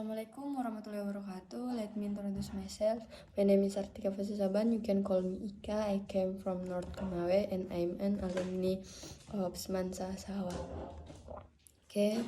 Assalamualaikum warahmatullahi wabarakatuh. Let me introduce myself. My name is Artika Fasisaban. You can call me Ika. I came from North Konawe and I'm an alumni of Semansa Sahawa. Okay.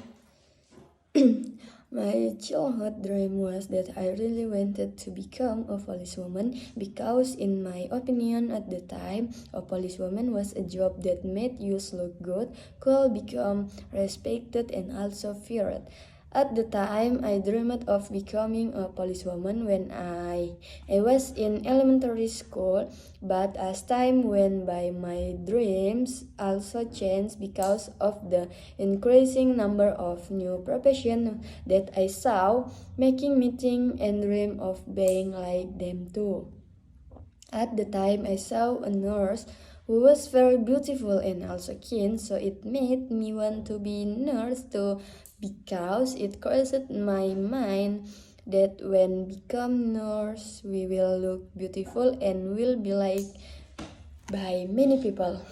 My childhood dream was that I really wanted to become a policewoman because in my opinion at the time, a policewoman was a job that made you look good, cool, become respected and also feared. At the time, I dreamed of becoming a policewoman when I was in elementary school, but as time went by, my dreams also changed because of the increasing number of new professions that I saw, making me think and dream of being like them too. At the time, I saw a nurse who was very beautiful and also keen, so it made me want to be nurse too because it crossed my mind that when become nurse we will look beautiful and will be liked by many people.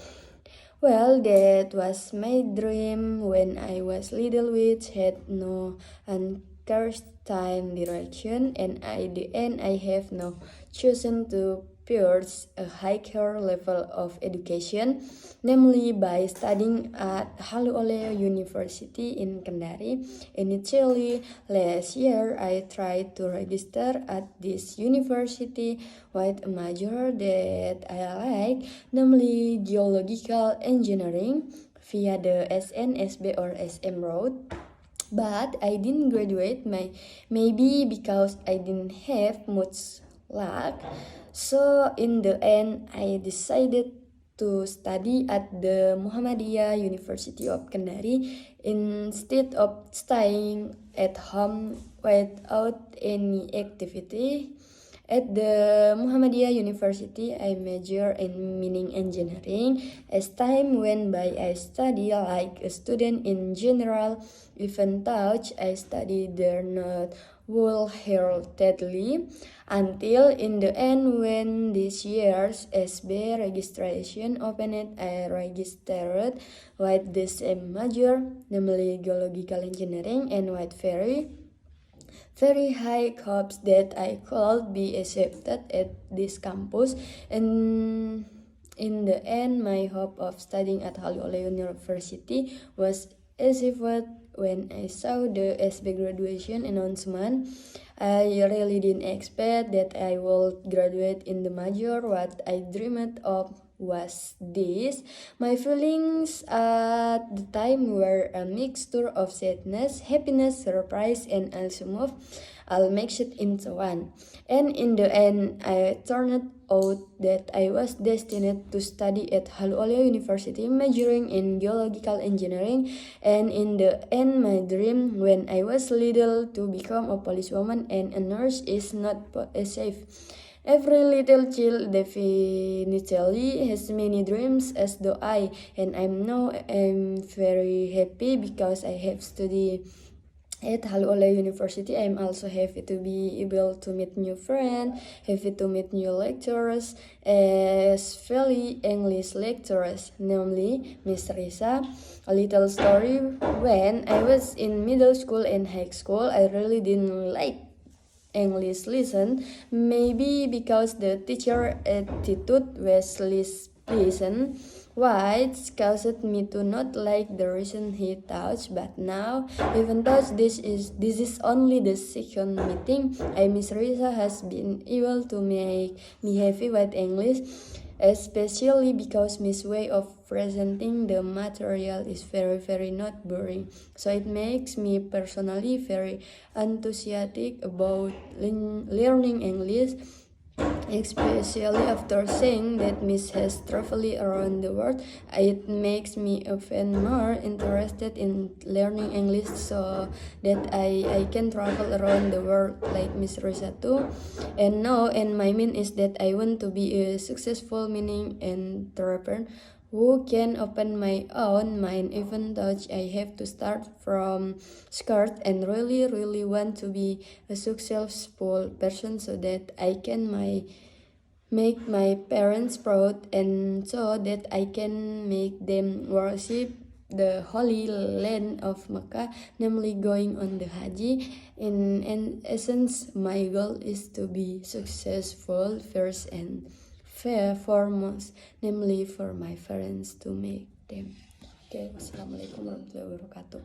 Well, that was my dream when I was little, which had no uncertain direction, and at the end I have no chosen to pursue a higher level of education, namely by studying at Halu Oleo University in Kendari. Initially, last year I tried to register at this university with a major that I like, namely geological engineering via the SNSB or SM route. But I didn't graduate, maybe because I didn't have much luck. So in the end, I decided to study at the Muhammadiyah University of Kendari instead of staying at home without any activity. At the Muhammadiyah University, I major in mining engineering. As time went by, I studied like a student in general, even though I studied there not wholeheartedly, until in the end when this year's SB registration opened, I registered with the same major, namely geological engineering, and with very high hopes that I could be accepted at this campus. And in the end, my hope of studying at Halu Oleo University was achieved when I saw the SB graduation announcement. I really didn't expect that I would graduate in the major. What I dreamed of was this. My feelings at the time were a mixture of sadness, happiness, surprise, and also I'll mix it into one. And in the end, I turned out that I was destined to study at Halu Oleo University, majoring in geological engineering. And in the end, my dream when I was little to become a policewoman and a nurse is not safe. Every little child definitely has many dreams as do I, and I'm very happy because I have studied at Halu Oleo University. I'm also happy to be able to meet new friends, happy to meet new lecturers, especially English lecturers, namely Miss Risa. A little story: when I was in middle school and high school, I really didn't like English lesson, maybe because the teacher attitude was less pleasant, which caused me to not like the reason he taught. But now, even though this is only the second meeting, Miss Risa has been able to make me happy with English, especially because Miss way of presenting the material is very not boring. So it makes me personally very enthusiastic about learning English, especially after seeing that Miss has traveled around the world. It makes me even more interested in learning English so that I can travel around the world like Miss Rosa too. And my mean is that I want to be a successful mining entrepreneur who can open my own mind even though I have to start from scratch, and really want to be a successful person so that I can make my parents proud and so that I can make them worship the holy land of Mecca, namely going on the Haji. In essence, my goal is to be successful first and foremost, namely for my parents to make them. Oke, wassalamualaikum warahmatullahi wabarakatuh.